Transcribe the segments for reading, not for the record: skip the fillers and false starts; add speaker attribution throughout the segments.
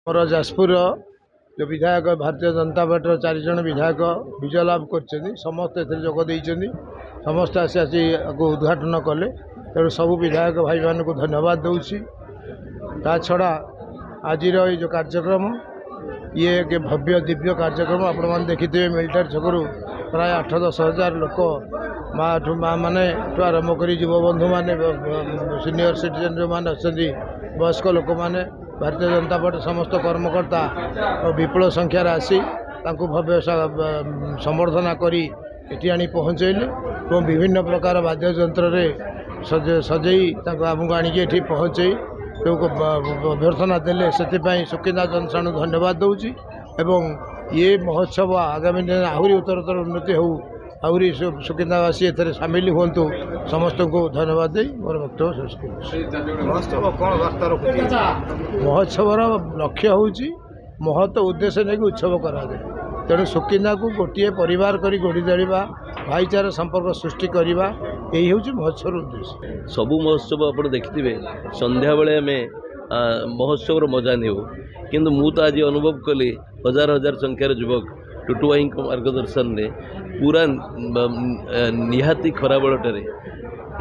Speaker 1: मोर जाजपुर जो विधायक भारतीय जनता पार्टी 4 जन विधायक विजय लाभ कर समस्ते जोगदे समस्ते आसी उद्घाटन कले तेणु सबू विधायक भाई मान को धन्यवाद दूसरी। ता छड़ा आज जो कार्यक्रम ये एक भव्य दिव्य कार्यक्रम आपण देखिए मिलिटारी छकरू प्राय 8-10 हजार लोक माँ मैंने आरंभ कर युवबंधु मैंने सीनियर सिटीजन जो मैंने अच्छा वयस्क लोक मैंने भारतीय जनता पार्टी समस्त कर्मकर्ता और विपुल संख्यार आसी भव्य संबर्धना करी एटी आनी पहुँचैले और विभिन्न प्रकार वाद्य यंत्र सजई आमको आनिकी पहुँचे अभ्यर्थना देले से सुकिंदा जनसाणु धन्यवाद दूची एवं ये महोत्सव आगामी दिन आहरी उत्तरोत्तर उन्नति हो आहरी सुकिंदावासी एथरे सामिल हूँ समस्त को धन्यवाद दे मोर वक्तव्य शेष महोत्सवर लक्ष्य हूँ महत्व उद्देश्य नहीं उत्सव कराए तेणु सुकिंदा को गोटे परिवार करी गोड़ी दलिबा भाईचारा संपर्क सृष्टि करवा यही हूँ महोत्सव उद्देश्य।
Speaker 2: सबू महोत्सव आप देखिए संध्या बेले आम महोत्सव मजा नहीं किंतु मु तो आज अनुभव कली हजार हजार संख्यार युवक टुटु भाई मार्गदर्शन में पूरा निहाती खरा बेलटे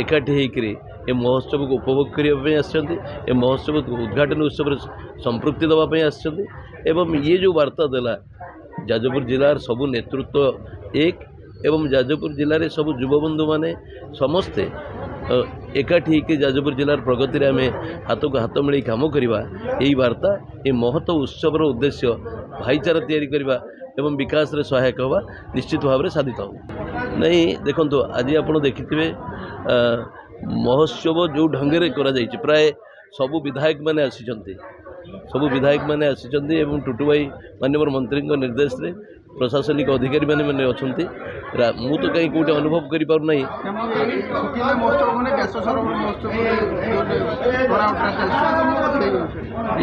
Speaker 2: एकाठी होकर ए महोत्सव को उपभोग करने आसछन्ति महोत्सव उद्घाटन उत्सव संपृक्ति देवाई आसछन्ति ये जो वार्ता देला जाजपुर जिलार सबु नेतृत्व एक एवं जाजपुर जिले में सबु युवबंधु माने समस्ते एकाठी होकर जाजपुर जिलार प्रगति में आम हाथ को हाथ मिलाई काम करवा यही वार्ता ये महत्व उत्सवर उद्देश्य भाईचारा तैयारी करवा एवं विकास रे सहायक हवा निश्चित भाव में साधित हो नहीं देखो आज आप देखिए महोत्सव जो ढंगे कर प्राय सबु विधायक मैंने आसी सबु विधायक मैंने आसी टुटु भाई माननीय मंत्री निर्देश रे प्रशासनिक अधिकारी मैंने अच्छा मु तो कहीं कौटे अनुभव कर पार नहीं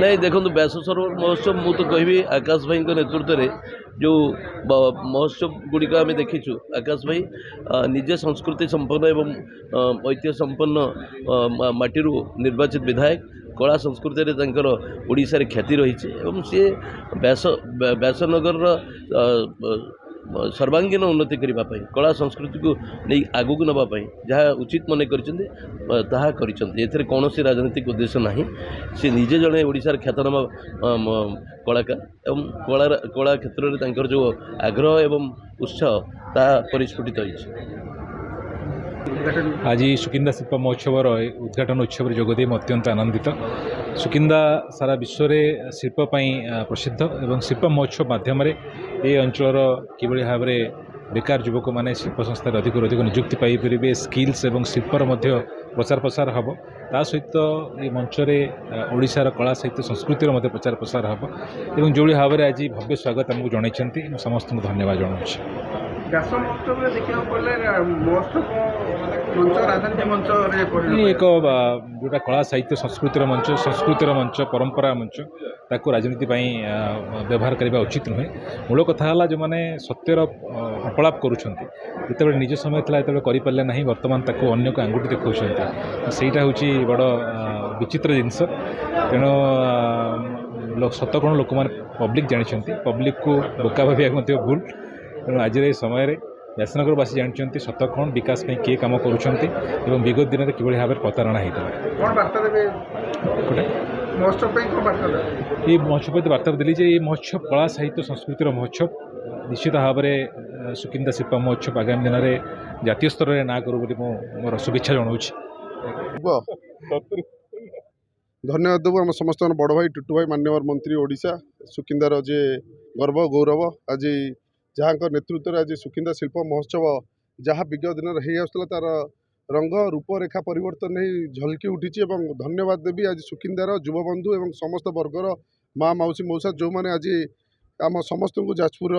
Speaker 2: नहीं देखो व्यास सरोवर महोत्सव मु तो कहि आकाश भाई नेतृत्व में जो महोत्सव गुड़िक आम देखीचु आकाश भाई निजे संस्कृति संपन्न एवं ऐतिह्य संपन्न माटी निर्वाचित विधायक कला संस्कृति ओडिशा रे ख्याति रही सी व्यासनगर सर्वांगीन उन्नति करने कला संस्कृति को नहीं आगू को नापी जहाँ उचित मन कर कौन राजनीतिक उद्देश्य ना सी निजे जड़े ओडिशार ख्यातनामा कलाकार एवं कला क्षेत्र में जो आग्रह एवं उत्साह ता परिस्फुटित होइछि।
Speaker 3: आज सुकिंदा शिल्प महोत्सव उद्घाटन उत्सव जोगदे अत्यंत आनंदित। सुकिंदा सारा विश्व में शिल्पपाई प्रसिद्ध एवं शिल्प महोत्सव माध्यम ये अंचल किभली भाव में बेकार युवक मैंने शिल्प संस्था अधिक निजुक्ति पाइपर स्किल्स एवं शिल्पर प्रचार प्रसार हम ता सहित ये मंच ओडिशार कला साहित्य संस्कृतिर प्रचार प्रसार हम एवं जो भाव में आज भव्य स्वागत आमको जनई समस्त को धन्यवाद जनाऊँ। एक जोटा कला साहित्य संस्कृतिर मंच परंपरा मंच ताकू राजनीति व्यवहार करने उचित नुहे। मूल कथा है जो मैंने सत्यर अपलाप करुँचे निज समय था करें ना बर्तमान ताकू अन्य को आंगुठी देखा सहीटा हूँ बड़ विचित्र जिनस तेणु सत कौन लोक मैंने पब्लिक जानते पब्लिक को बोका भाविया भूल तेणु आज समय व्यासनगरवासी जानते सत कौन विकास में किए कम कर विगत दिन में किभली भाव में प्रतारणा होता ये महोत्सव वार्ता देली ये महोत्सव कला साहित्य संस्कृतिर महोत्सव निश्चित भाव में सुकिंदा शिल्प महोत्सव आगामी दिन में जातीय स्तर में ना करूँ मोर शुभेच्छा जनाऊँ।
Speaker 4: धन्यवाद देवु आम समस्त बड़ भाई टुटु भाई माननीय मंत्री ओडिशा सुकिंदार जे गर्व गौरव आज जहाँ नेतृत्व में आज सुकिंदा शिल्प महोत्सव जहाँ विगत दिन हो तार रंग रूपरेखा परिवर्तन नहीं झलकी उठी धन्यवाद देवी आज सुकिंदार युवबंधु एवं समस्त वर्गर माँ मौसी मौसा जो मैंने आज आम समस्त को जाजपुर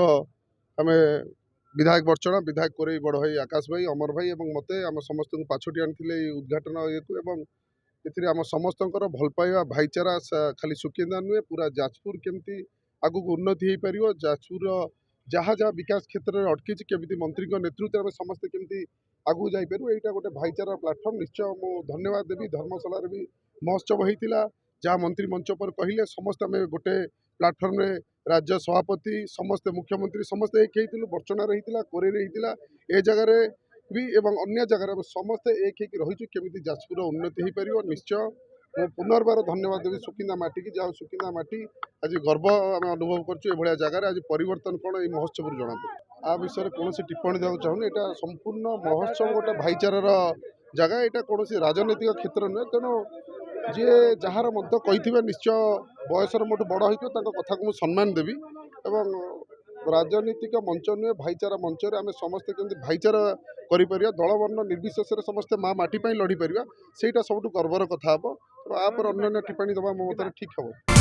Speaker 4: आम विधायक बर्चना विधायक कोरे बड़ भाई आकाश भाई अमर भाई और मते आम समस्त को पाछोटी आनी उद्घाटन ये आम समस्त भल पाइबा भाईचारा खाली सुकिंदा नुहे पूरा जाजपुर केमती आगु उन्नति हो पार जाजपुर जहाँ जहाँ विकास क्षेत्र में अटकी केमी मंत्री नेतृत्व में समस्ते केमती आगू जापर यहाँ गोटे भाईचारा प्लाटफर्म निश्चय मु धन्यवाद देवी। धर्मशाला भी महोत्सव होता जहाँ मंत्री मंच पर कहले समस्त आम गोटे प्लाटफर्म राज्य सभापति समस्ते मुख्यमंत्री समस्ते एक होइतिलु बर्चना रहीतिला कोरेरे रहीतिला ए जगह भी एवं अन्य जगह समस्ते एक होइकि रहिछु केमिति जाजपुर उन्नति हो पारिबो निश्चय मु पुनर्बार धन्यवाद देवी सुकिंदा माटी की जाओ सुकिंदा माटी आज गर्व आम अनुभव करछु ए भलिया जगह आज परिवर्तन कोन ए महोत्सव जणा पड़े आ विषय कौन टिप्पणी देवा चाहूँ एटा संपूर्ण महोत्सव गोटे भाईचारार जगह एटा कौन राजनैतिक क्षेत्र नुहे तेणु जी जार मत कही निश्चय बयसर मोटू बड़ हो कथा को सम्मान देवी एवं राजनीतिक मंच नुहे भाईचारा मंच आम समस्ते केमती भाईचारा करिपरिया दलवर्ण निर्विशेष समस्ते माँ माटी लड़ी पारिबा सेटा सबुठ गर्वर कथा हम आप अन्य टिप्पणी देवा मो मत ठीक हम।